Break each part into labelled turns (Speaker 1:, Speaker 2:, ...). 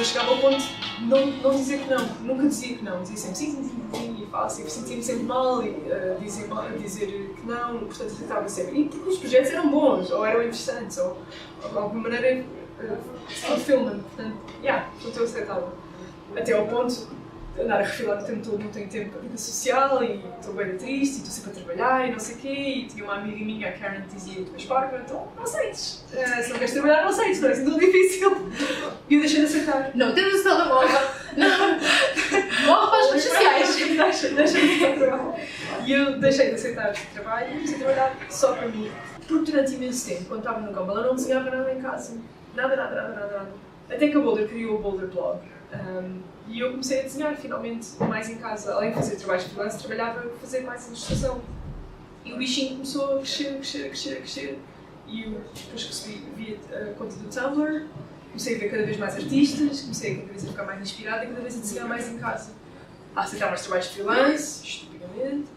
Speaker 1: chegava ao ponto de não dizer que não, nunca dizia que não, dizia sempre sim, e faço, e sentia-me sempre mal, e dizer que não, portanto aceitava sempre. E porque os projetos eram bons, ou eram interessantes, ou de alguma maneira fulfillment, portanto, eu aceitava. Até ao ponto de andar a refilar o tempo todo, não tenho tempo para a vida social, e estou bem triste, e estou sempre a trabalhar, e não sei o quê, e tinha uma amiga minha, a Karen, que dizia, tu és parva, então não aceites. Se não queres trabalhar, não aceites, não é assim tão difícil. E eu deixei de aceitar.
Speaker 2: Não temos o telemóvel, não. Morre para as redes sociais.
Speaker 1: Deixa de trabalho. E eu deixei de aceitar este trabalho e comecei a trabalhar só para mim. Porque durante imenso tempo, quando estava no Gumball, eu não desenhava nada em casa. Nada. Até que a Boulder criou o Boulder Blog. E eu comecei a desenhar, finalmente, mais em casa. Além de fazer trabalhos de freelance, trabalhava a fazer mais ilustração. E o bichinho começou a crescer. E eu depois vi a conta do Tumblr, comecei a ver cada vez mais artistas, comecei cada vez a ficar mais inspirada e cada vez a desenhar mais em casa. A aceitar mais trabalhos de freelance, estupidamente.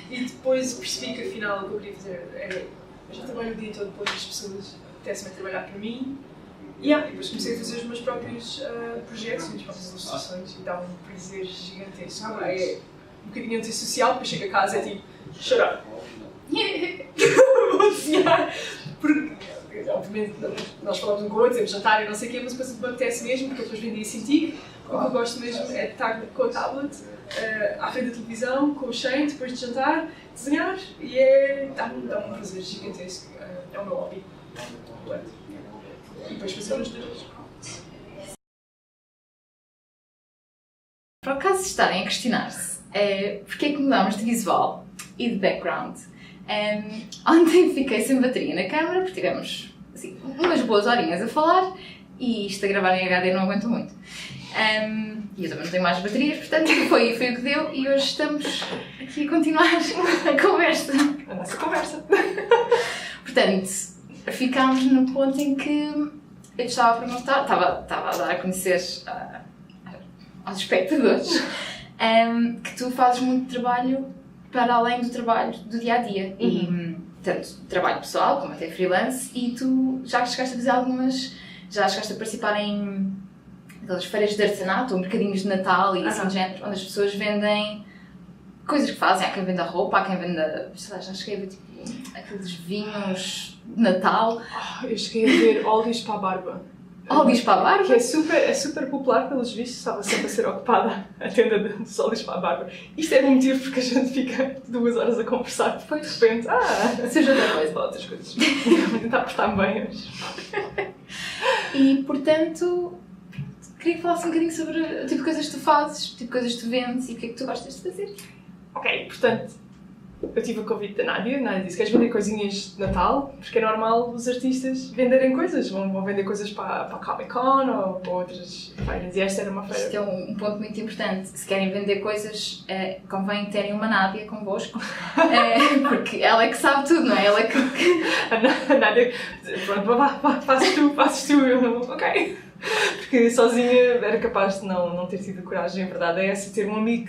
Speaker 1: E depois percebi que afinal o que eu queria fazer era... Eu já trabalho o dia todo depois as pessoas apetecem-me trabalhar para mim. E depois comecei a fazer os meus próprios projetos, as minhas próprias ilustrações e dá um prazer gigantesco. É um bocadinho antissocial, depois chego a casa e é tipo, shut up. Vou desenhar. Porque, obviamente, nós falamos um com o outro, dizemos jantar e não sei o quê, mas depois me apetece mesmo, porque eu depois vendia científico. O que eu gosto mesmo é de estar com a tablet, à frente da televisão, com o Shane, depois de jantar, desenhar e dá-me um prazer gigantesco. É o meu hobby completo. E depois fazer os dois.
Speaker 2: Por acaso estarem a questionar-se porque é que mudamos de visual e de background, ontem fiquei sem bateria na câmara porque tivemos assim, umas boas horinhas a falar e isto a gravar em HD não aguento muito. E eu também não tenho mais baterias, portanto foi o que deu e hoje estamos aqui a continuar a conversa.
Speaker 1: A nossa conversa.
Speaker 2: Portanto, ficámos no ponto em que eu estava a perguntar, estava a dar a conhecer aos espectadores que tu fazes muito trabalho para além do trabalho do dia-a-dia. E tanto trabalho pessoal como até freelance, e tu já chegaste a fazer já chegaste a participar em aquelas feiras de artesanato ou mercadinhos de Natal e assim de género, onde as pessoas vendem coisas que fazem. Há quem venda roupa, há quem venda, sei lá, já cheguei a ver tipo aqueles vinhos de Natal.
Speaker 1: Eu cheguei a ver óleos para a barba.
Speaker 2: Óleos para a barba?
Speaker 1: Que é super popular, pelos vistos, estava sempre a ser ocupada a tenda dos óleos para a barba. Isto é um motivo porque a gente fica 2 horas a conversar, depois de repente,
Speaker 2: seja outra coisa.
Speaker 1: Falar outras coisas. Vou tentar portar-me bem hoje.
Speaker 2: E, portanto, queria que falasse um bocadinho sobre o tipo de coisas que tu fazes, o tipo de coisas que tu vendes e o que é que tu gostas de fazer.
Speaker 1: Ok, portanto, eu tive o convite da Nádia disse, queres vender coisinhas de Natal? Porque é normal os artistas venderem coisas, vão vender coisas para a Comic Con ou para outras feiras, e esta era uma feira.
Speaker 2: Isto é um ponto muito importante. Se querem vender coisas, convém terem uma Nádia convosco, porque ela é que sabe tudo, não é? Ela é que...
Speaker 1: A Nádia, pronto, fazes tu, eu, ok. Porque sozinha era capaz de não ter tido coragem. A verdade é essa, ter um amigo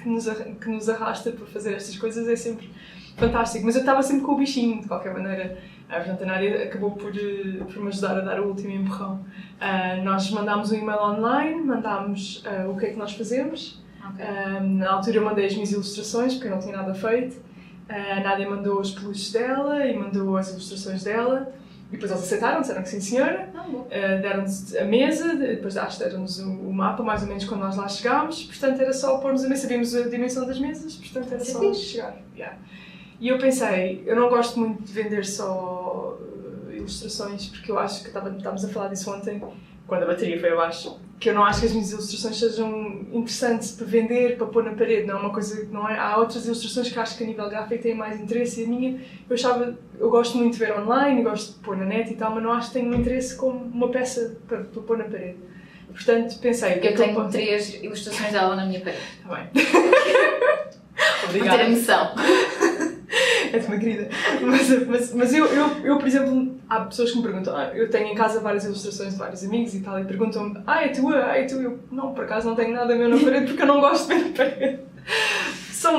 Speaker 1: que nos arrasta para fazer estas coisas é sempre fantástico. Mas eu estava sempre com o bichinho, de qualquer maneira. Portanto, a Nádia acabou por me ajudar a dar o último empurrão. Nós mandámos um e-mail online, mandámos o que é que nós fazemos.
Speaker 2: Okay.
Speaker 1: Na altura eu mandei as minhas ilustrações, porque eu não tinha nada feito. A Nádia mandou os peluches dela e mandou as ilustrações dela. E depois eles aceitaram, disseram que sim senhora, deram-nos a mesa, depois deram-nos o mapa mais ou menos quando nós lá chegámos, portanto era só pôr-nos a mesa, sabíamos a dimensão das mesas, portanto era só chegar. E eu pensei, eu não gosto muito de vender só ilustrações, porque eu acho que estávamos a falar disso ontem, quando a bateria foi abaixo, que eu não acho que as minhas ilustrações sejam interessantes para vender, para pôr na parede, não é uma coisa que não é. Há outras ilustrações que acho que a nível gráfico têm mais interesse, e a minha, eu gosto muito de ver online, gosto de pôr na net e tal, mas não acho que tenho um interesse como uma peça para pôr na parede. Portanto, pensei...
Speaker 2: Eu tenho 3 ilustrações dela na minha parede.
Speaker 1: Está bem. Obrigada.
Speaker 2: Vou ter a noção.
Speaker 1: És uma querida. Mas eu, por exemplo, há pessoas que me perguntam, eu tenho em casa várias ilustrações de vários amigos e tal, e perguntam-me, é tua? Eu, não, por acaso não tenho nada meu na parede porque eu não gosto de ver na parede.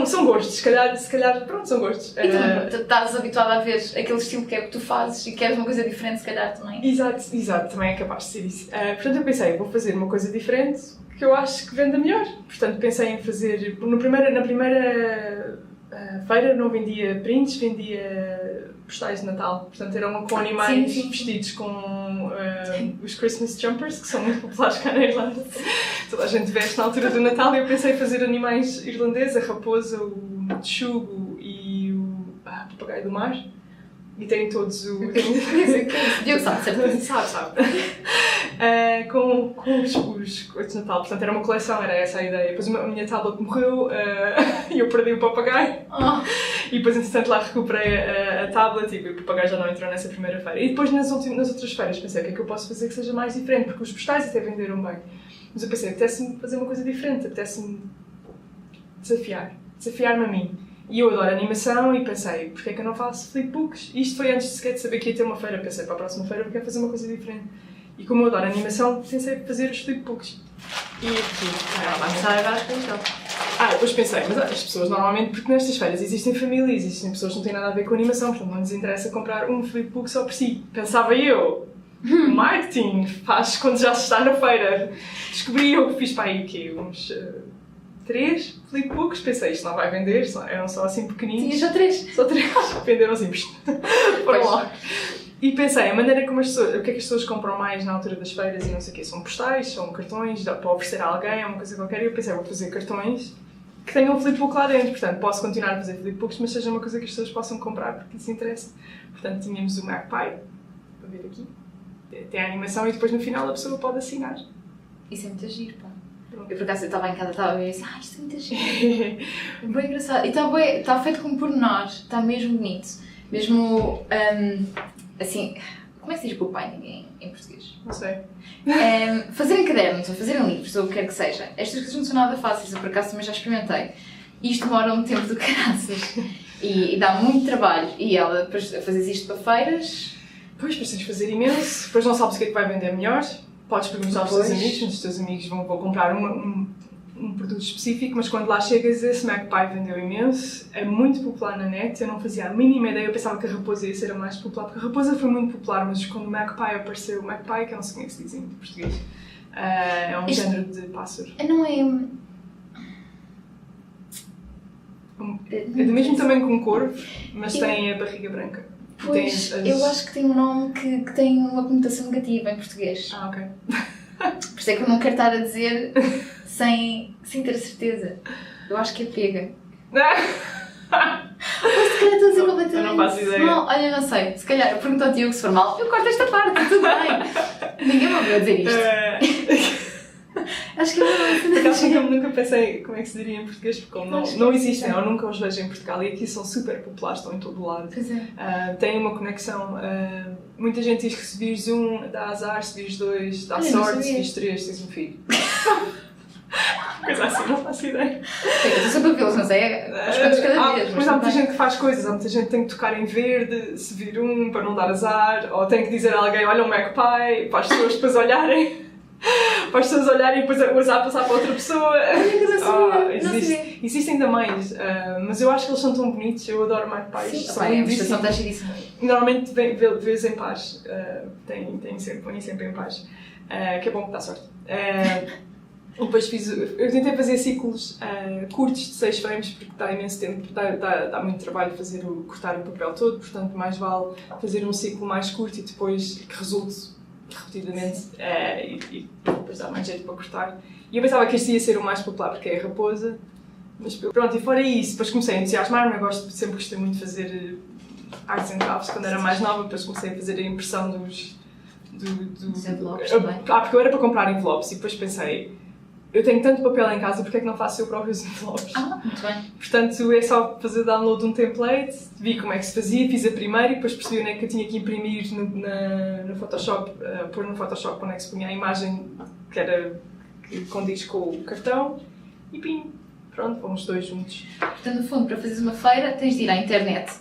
Speaker 1: São gostos, se calhar, pronto, são gostos.
Speaker 2: E tu estás habituado a ver aquele estilo que é o que tu fazes e queres uma coisa diferente, se calhar também.
Speaker 1: Exato, também é capaz de ser isso. Portanto, eu pensei, vou fazer uma coisa diferente que eu acho que venda melhor. Portanto, pensei em fazer, na primeira feira não vendia prints, vendia postais de Natal. Portanto, eram com animais vestidos com os Christmas Jumpers, que são muito populares cá na Irlanda. Toda a gente veste na altura do Natal e eu pensei em fazer animais irlandeses, a raposa, o texugo e o papagaio do mar. E têm todos o...
Speaker 2: Diogo sabe, certo?
Speaker 1: Sabe. Com os coisas de Natal. Portanto, era uma coleção, era essa a ideia. Depois a minha tablet morreu e eu perdi o papagaio. E depois, entretanto, lá recuperei a tablet e o papagaio já não entrou nessa primeira feira. E depois, nas outras feiras, pensei, o que é que eu posso fazer que seja mais diferente? Porque os postais até venderam bem. Mas eu pensei, apetece-me fazer uma coisa diferente, apetece-me desafiar-me a mim. E eu adoro animação e pensei, porque é que eu não faço flipbooks? Isto foi antes sequer de saber que ia ter uma feira. Pensei, para a próxima feira eu quero fazer uma coisa diferente. E como eu adoro animação, pensei em fazer os flipbooks. E depois pensei, mas as pessoas normalmente, porque nestas feiras existem famílias, existem pessoas que não têm nada a ver com animação, portanto não lhes interessa comprar um flipbook só por si. Pensava eu, o marketing faz quando já se está na feira. Descobri eu que fiz para aí uns 3 flipbooks, pensei, isto não vai vender, eram só assim pequeninos.
Speaker 2: Tinha só 3.
Speaker 1: Só 3, venderam assim, foram lá. E pensei, a maneira como o que é que as pessoas compram mais na altura das feiras e não sei o quê, são postais, são cartões, dá para oferecer a alguém, é uma coisa qualquer, e eu pensei, vou fazer cartões que tenham um flipbook lá dentro, portanto, posso continuar a fazer flipbooks, mas seja uma coisa que as pessoas possam comprar porque lhes interessa. Portanto, tínhamos o Magpie, para ver aqui, tem a animação e depois no final a pessoa pode assinar.
Speaker 2: Isso é muito giro, pá. Eu por acaso estava em casa, estava a ver assim, isto é muito giro. É bem engraçado. E está feito com pormenores, está mesmo bonito. Mesmo, assim, como é que se diz bookbinding em português?
Speaker 1: Não sei.
Speaker 2: Fazerem cadernos ou fazerem livros, ou o que quer que seja, estas coisas não são nada fáceis, eu por acaso também já experimentei. Isto demora um tempo de caraças e dá muito trabalho. E ela, depois, fazes isto para feiras...
Speaker 1: Pois, tens de fazer imenso, depois não sabes o que é que vai vender melhor. Podes perguntar aos teus amigos, os teus amigos vão comprar um produto específico, mas quando lá chegas, esse Magpie vendeu imenso, é muito popular na net, eu não fazia a mínima ideia, eu pensava que a raposa ia ser a mais popular, porque a raposa foi muito popular, mas quando o Magpie apareceu, o Magpie, que eu não sei como é que se diz em português, é um género de pássaro.
Speaker 2: Não é...
Speaker 1: É do mesmo tamanho que um corvo, mas tem a barriga branca.
Speaker 2: Pois, eu acho que tem um nome que tem uma conotação negativa em português.
Speaker 1: Ok.
Speaker 2: Por isso é que eu não quero estar a dizer sem ter a certeza. Eu acho que é pega. Ou se calhar estou a dizer completamente...
Speaker 1: Eu não faço ideia.
Speaker 2: Não, olha, não sei. Se calhar eu pergunto ao Diogo se for mal, eu corto esta parte, tudo bem. Ninguém me ouviu dizer isto. Acho que
Speaker 1: eu nunca pensei como é que se diria em português, porque não existem, eu nunca os vejo em Portugal e aqui são super populares, estão em todo o lado.
Speaker 2: Pois é.
Speaker 1: Têm uma conexão, muita gente diz que se vires um dá azar, se vires 2 dá sorte, se vires 3 tens um filho. Coisa assim, não faço ideia.
Speaker 2: Eu estou sempre a vê-los, não sei, aos quantos cada vez.
Speaker 1: Mas há muita gente que faz coisas, há muita gente que tem que tocar em verde, se vir um para não dar azar, ou tem que dizer a alguém, olha um Magpie, para as pessoas depois olharem. Para as pessoas olharem e depois o azar passar para outra pessoa. Existem ainda mais, mas eu acho que eles são tão bonitos, eu adoro Magpies.
Speaker 2: Sim, a ilustração está giríssima.
Speaker 1: Normalmente vês em pares, põem sempre em pares, que é bom que dá sorte. Depois eu tentei fazer ciclos curtos de 6 frames porque dá imenso tempo, dá muito trabalho cortar o papel todo, portanto mais vale fazer um ciclo mais curto e depois que resulte repetidamente e depois dá mais jeito para cortar. E eu pensava que este ia ser o mais popular porque é a raposa, mas pronto, e fora isso, depois comecei a entusiasmar-me, sempre gostei muito de fazer arts and crafts quando era mais nova, depois comecei a fazer a impressão dos
Speaker 2: envelopes também.
Speaker 1: Porque eu era para comprar envelopes e depois pensei, eu tenho tanto papel em casa, porque é que não faço eu próprios envelopes?
Speaker 2: Muito bem.
Speaker 1: Portanto, é só fazer download de um template, vi como é que se fazia, fiz a primeira e depois percebi onde é que eu tinha que imprimir no Photoshop, pôr no Photoshop onde é que se punha a imagem que condiz com o cartão e pim, pronto, vamos os dois juntos.
Speaker 2: Portanto, no fundo, para fazeres uma feira, tens de ir à internet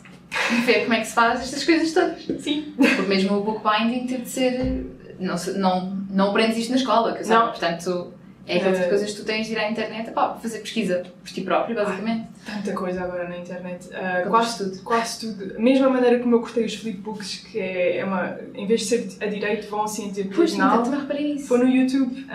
Speaker 2: e ver como é que se faz estas coisas todas.
Speaker 1: Sim.
Speaker 2: Porque mesmo o bookbinding teve de ser... Não aprendes isto na escola, que eu sei, portanto... É aquele tipo de coisas que tu tens de ir à internet para fazer pesquisa por ti próprio, basicamente.
Speaker 1: Tanta coisa agora na internet.
Speaker 2: Quase tudo.
Speaker 1: Quase tudo. Mesmo a maneira como eu cortei os flipbooks, que é uma... Em vez de ser a direito, vão assim a diagonal.
Speaker 2: Pois, também reparei isso.
Speaker 1: Foi no YouTube.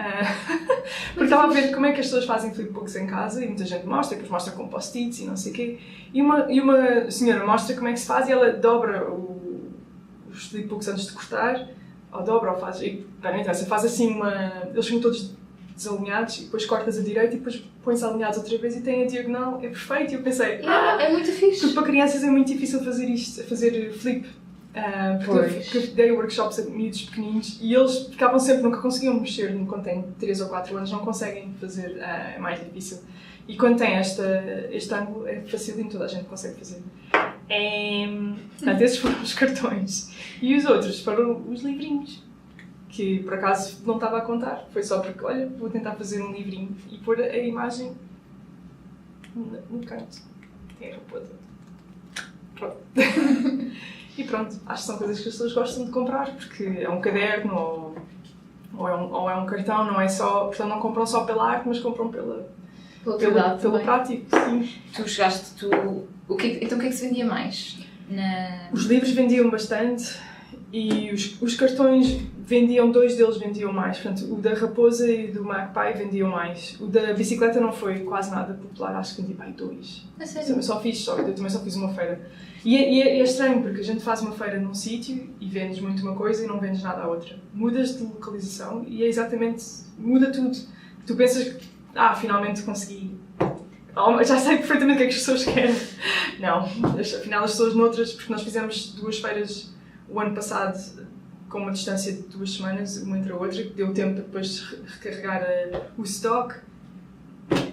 Speaker 1: Porque estava a ver como é que as pessoas fazem flipbooks em casa e muita gente mostra, depois mostra com post-its e não sei o quê. E uma senhora mostra como é que se faz e ela dobra os flipbooks antes de cortar, ou dobra ou faz... E, não interessa, faz assim uma... Eles são todos desalinhados e depois cortas a direita e depois pões alinhados outra vez e tem a diagonal, é perfeito. E eu pensei,
Speaker 2: é muito fixe.
Speaker 1: Porque para crianças é muito difícil fazer isto, fazer flip. Porque eu dei workshops a miúdos pequeninos e eles ficavam sempre, nunca conseguiam mexer, quando têm 3 ou 4 anos não conseguem fazer, é mais difícil. E quando tem este ângulo é facilmente, toda a gente consegue fazer. Portanto, esses foram os cartões. E os outros foram os livrinhos. Que por acaso não estava a contar, foi só porque, olha, vou tentar fazer um livrinho e pôr a imagem no canto. É a roupa toda. Pronto. E pronto, acho que são coisas que as pessoas gostam de comprar, porque é um caderno ou é um cartão, não é só, portanto não compram só pela arte, mas compram pelo prático, sim.
Speaker 2: Tu chegaste, então o que é que se vendia mais?
Speaker 1: Os livros vendiam bastante e os cartões vendiam, 2 deles vendiam mais, portanto o da Raposa e do Magpie vendiam mais. O da bicicleta não foi quase nada popular, acho que vendi 2.
Speaker 2: A sério?
Speaker 1: Eu também só fiz uma feira. E é estranho, porque a gente faz uma feira num sítio e vendes muito uma coisa e não vendes nada à outra. Mudas de localização e é exatamente, muda tudo. Tu pensas que, finalmente consegui. Já sei perfeitamente o que é que as pessoas querem. Não, afinal as pessoas noutras, porque nós fizemos 2 feiras o ano passado com uma distância de 2 semanas, uma entre a outra, que deu tempo de depois recarregar o stock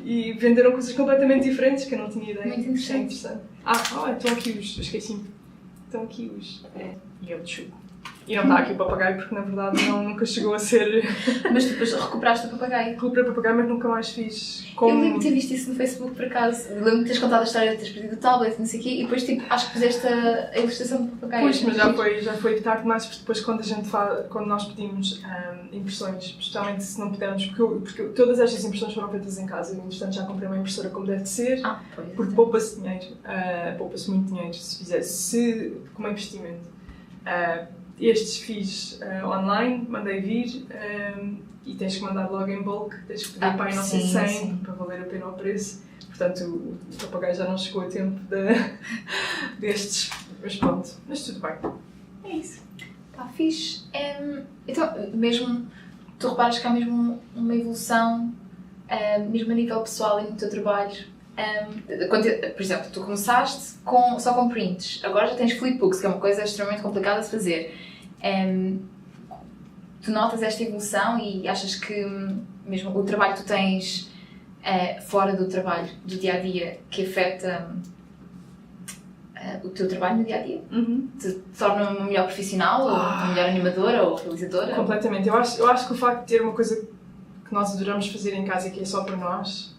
Speaker 1: e venderam coisas completamente diferentes que eu não tinha ideia.
Speaker 2: Muito interessante.
Speaker 1: Estão aqui os, esqueci-me, estão aqui os, e eu chupo. E não está aqui o papagaio porque na verdade nunca chegou a ser...
Speaker 2: Mas depois recuperaste o papagaio?
Speaker 1: Recuperei o papagaio, mas nunca mais fiz.
Speaker 2: Eu lembro de ter visto isso no Facebook por acaso. Lembro de teres contado a história de teres perdido o tablet, não sei o quê, e depois acho que fizeste a ilustração do papagaio.
Speaker 1: Pois, mas já foi tarde demais, porque depois quando nós pedimos impressões, especialmente se não pudermos, porque todas estas impressões foram feitas em casa, e entretanto já comprei uma impressora como deve de ser, porque poupa-se dinheiro, poupa-se muito dinheiro se fizesse, como investimento. Estes fiz online, mandei vir e tens que mandar logo em bulk, tens que pedir para aí não sei 100 para valer a pena o preço. Portanto, o papagaio já não chegou a tempo destes, mas pronto, mas tudo bem. É isso.
Speaker 2: Fixe. Então, mesmo, tu reparas que há mesmo uma evolução, mesmo a nível pessoal e no teu trabalho. Por exemplo, tu começaste só com prints, agora já tens flipbooks, que é uma coisa extremamente complicada de fazer. Tu notas esta evolução e achas que mesmo o trabalho que tu tens fora do trabalho, do dia-a-dia, que afeta o teu trabalho no dia-a-dia? Te torna uma melhor profissional, ou uma melhor animadora ou realizadora?
Speaker 1: Completamente. Eu acho que o facto de ter uma coisa que nós adoramos fazer em casa e que é só para nós,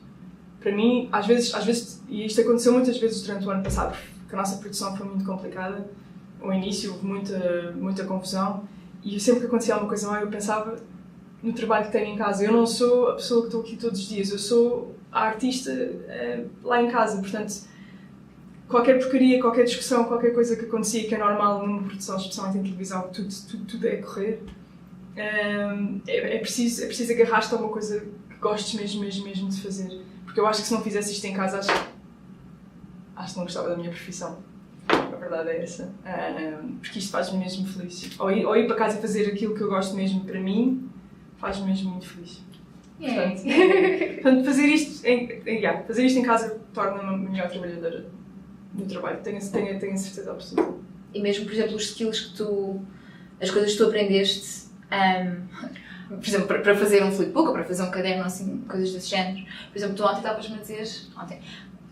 Speaker 1: para mim, às vezes, e isto aconteceu muitas vezes durante o ano passado, porque a nossa produção foi muito complicada, ao início houve muita confusão, e sempre que acontecia alguma coisa mal eu pensava no trabalho que tenho em casa. Eu não sou a pessoa que estou aqui todos os dias, eu sou a artista lá em casa, portanto, qualquer porcaria, qualquer discussão, qualquer coisa que acontecia que é normal numa produção, especialmente em televisão, tudo é correr, é preciso agarrar-te a uma coisa que gostes mesmo de fazer. Porque eu acho que se não fizesse isto em casa, acho que não gostava da minha profissão. A verdade é essa. Porque isto faz-me mesmo feliz. Ou ir para casa e fazer aquilo que eu gosto mesmo para mim, faz-me mesmo muito feliz. Portanto, fazer isto em casa torna-me uma melhor trabalhadora no trabalho. Tenho a certeza absoluta.
Speaker 2: E mesmo, por exemplo, os skills que as coisas que tu aprendeste, por exemplo, para fazer um flipbook ou para fazer um caderno, assim, coisas desse género. Por exemplo, tu ontem estavas-me a dizer,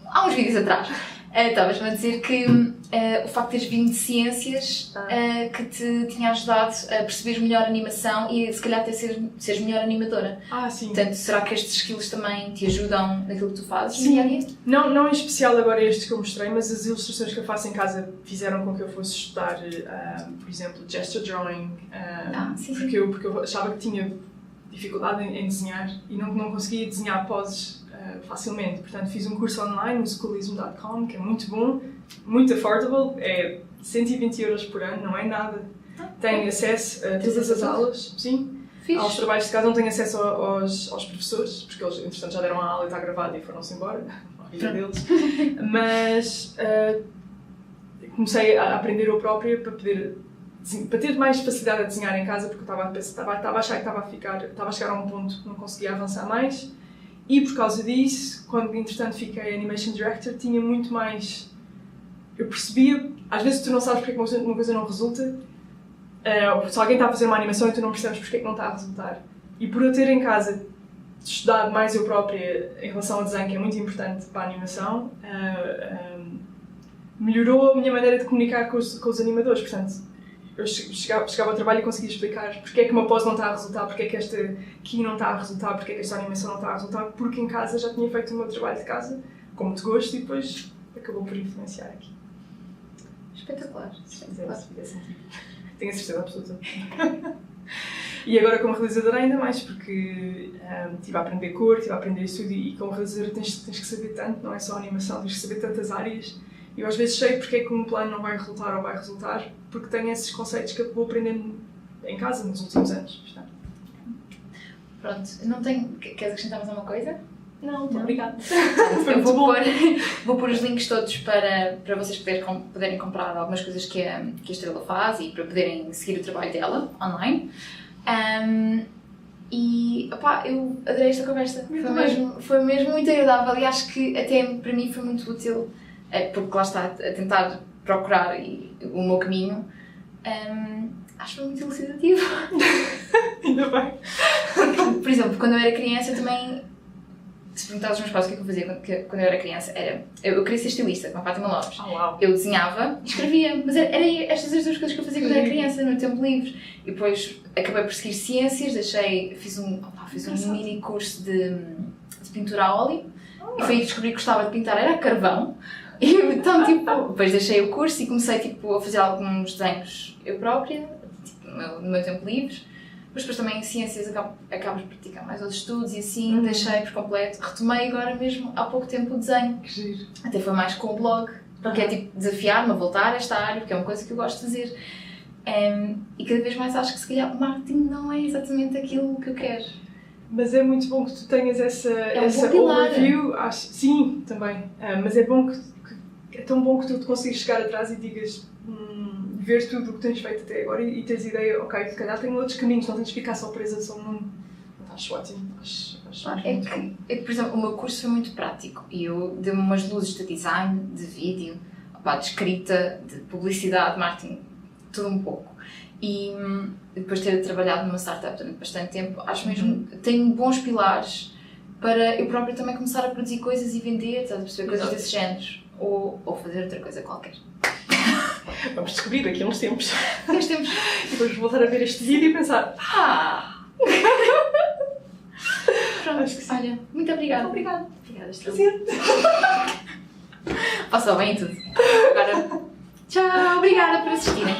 Speaker 2: há uns vídeos atrás, estavas-me a dizer que o facto de teres vindo de ciências que te tinha ajudado a perceber melhor a animação e se calhar até seres melhor animadora.
Speaker 1: Sim.
Speaker 2: Portanto, será que estes skills também te ajudam naquilo que tu fazes?
Speaker 1: Sim. Não em especial agora estes que eu mostrei, mas as ilustrações que eu faço em casa fizeram com que eu fosse estudar, por exemplo, gesture drawing, porque eu achava que tinha dificuldade em desenhar e não conseguia desenhar poses facilmente. Portanto, fiz um curso online no schoolism.com, que é muito bom, muito affordable, é 120€ por ano, não é nada. Tenho acesso a todas as aulas, sim.
Speaker 2: Fixe.
Speaker 1: Aos trabalhos de casa, não tenho acesso aos professores, porque eles, entretanto, já deram a aula e está gravada e foram-se embora, a vida deles. Mas comecei a aprender eu própria para ter mais facilidade a desenhar em casa, porque eu estava a achar que estava a chegar a um ponto que não conseguia avançar mais. E por causa disso, quando entretanto fiquei Animation Director, tinha muito mais... Eu percebia, às vezes tu não sabes porque é que uma coisa não resulta, se alguém está a fazer uma animação e tu não percebes porque é que não está a resultar. E por eu ter em casa estudado mais eu própria em relação ao desenho, que é muito importante para a animação, melhorou a minha maneira de comunicar com os animadores. Portanto, eu chegava ao trabalho e conseguia explicar porque é que uma pose não está a resultar, porque é que esta key não está a resultar, porque é que esta animação não está a resultar, porque em casa já tinha feito o meu trabalho de casa com muito gosto e depois acabou por influenciar aqui.
Speaker 2: Espetacular.
Speaker 1: Se fizer sentido. Tenho a certeza absoluta. E agora como realizadora ainda mais, porque estive a aprender cor, estive a aprender isso tudo e como realizadora tens que saber tanto, não é só animação, tens que saber tantas áreas. E eu às vezes sei porque é que um plano não vai resultar ou vai resultar, porque tenho esses conceitos que eu vou aprendendo em casa nos últimos anos. Portanto.
Speaker 2: Pronto, não tenho... Queres acrescentar mais alguma coisa?
Speaker 1: Não, obrigada.
Speaker 2: Eu vou pôr os links todos para vocês poderem comprar algumas coisas que a Estrela faz e para poderem seguir o trabalho dela online. E opá, eu adorei esta conversa. Foi mesmo muito agradável e acho que até para mim foi muito útil, porque lá está, a tentar procurar o meu caminho. Acho que foi muito elucidativo.
Speaker 1: Ainda bem.
Speaker 2: Porque, por exemplo, quando eu era criança eu também... Se perguntar aos meus pais o que é que eu fazia quando eu era criança, eu queria ser estilista, com a Fátima Lopes. Eu desenhava e escrevia, mas era estas as duas coisas que eu fazia quando era criança, no tempo livre. E depois acabei por seguir ciências, fiz um mini curso de pintura a óleo e foi aí que descobri que gostava de pintar, era carvão. E então, depois deixei o curso e comecei a fazer alguns desenhos eu própria, no meu tempo livre. Mas depois também em ciências acabas de praticar mais outros estudos e assim, deixei por completo. Retomei agora mesmo há pouco tempo o desenho.
Speaker 1: Que giro.
Speaker 2: Até foi mais com o blog, porque é desafiar-me a voltar a esta área, porque é uma coisa que eu gosto de fazer. E cada vez mais acho que se calhar o marketing não é exatamente aquilo que eu quero.
Speaker 1: Mas é muito bom que tu tenhas essa overview. Sim, também. Mas é tão bom que tu conseguires chegar atrás e digas... ver tudo o que tens feito até agora e teres ideia, ok, se calhar tenho outros caminhos, não tens de ficar só presa só num... Acho ótimo, acho muito bom.
Speaker 2: É que, por exemplo, o meu curso foi muito prático e eu dei-me umas luzes de design, de vídeo, de escrita, de publicidade, marketing, tudo um pouco. E depois de ter trabalhado numa startup durante bastante tempo, acho mesmo que tenho bons pilares para eu própria também começar a produzir coisas e vender, estás a perceber, coisas desse género, ou fazer outra coisa qualquer.
Speaker 1: Vamos descobrir daqui a uns tempos.
Speaker 2: E
Speaker 1: depois voltar a ver este vídeo e pensar...
Speaker 2: Pronto, olha, muito obrigada.
Speaker 1: Obrigada,
Speaker 2: Estrela. Passou bem tudo. Agora, tchau, obrigada por assistirem.